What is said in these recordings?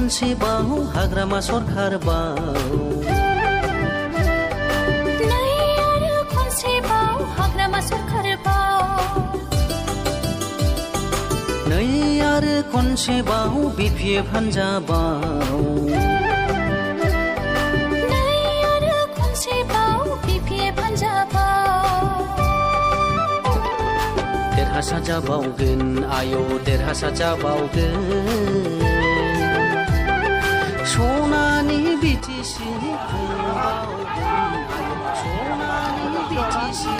खनसेबाव हाग्रामा सरखारबाव नै आरो खनसेबाव हाग्रामा सरखारबाव नै आरो खनसेबाव बिपिएफ हान्जाबाव नै आरो खनसेबाव बिपिएफ हान्जाबाव देरहासार जाबावगोन आय' देरहासार जाबावगोन सनानि बिटिसि खुंबावगोन सनानि बिटिसि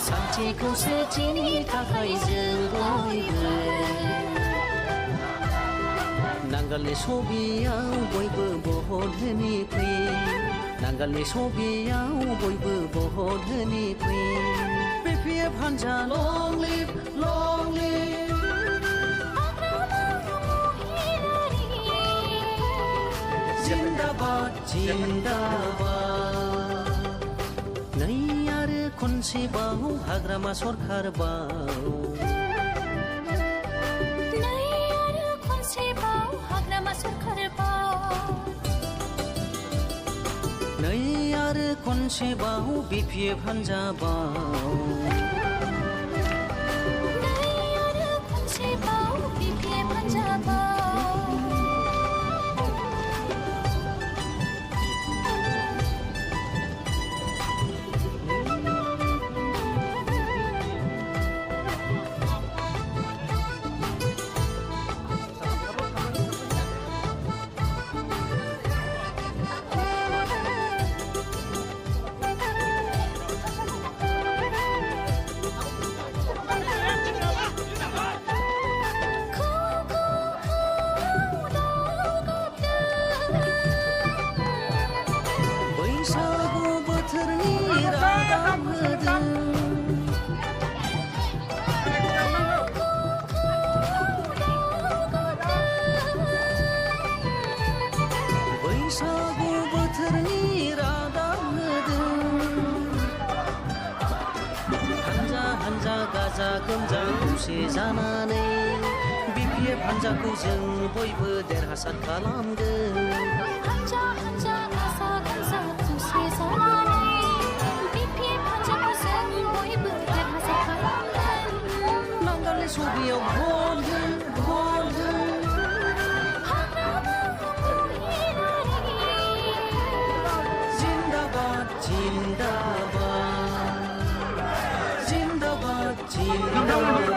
सानसे खौसेथिनि थाखाय जों बयबो नांगालनि सबियाव बयबो भट होनि फै नांगालनि सबियाव बयबो भट होनि फै बिपिएफ हान्जा लं लिभ जिन्दाबाद जिन्दाबाद नै आरो खनसेबाव हाग्रामा सरखारबाव नै आरो खनसेबाव हाग्रामा सरखारबाव नै आरो खनसेबाव बिपिएफ हान्जाबाव नै आरो खनसेबाव बिपिएफ हान्जाबाव बैसागु बोथोरनि रादाब होदों बैसागु बोथोरनि रादाब होदों हानजा हानजा गाजा गोमजा खौसे जानानै बिपिएफ हान्जाखौ जों बयबो देरहासार खालामगोन हानजा हानजा गाजा गोमजा खौसे जानानै बिपिएफ हान्जाखौ जों बयबो देरहासार खालामगोन नांगालनि सबियाव भट हो जिन्दाबाद जिन्दाबाद जिन्दाबाद जिन्दाबाद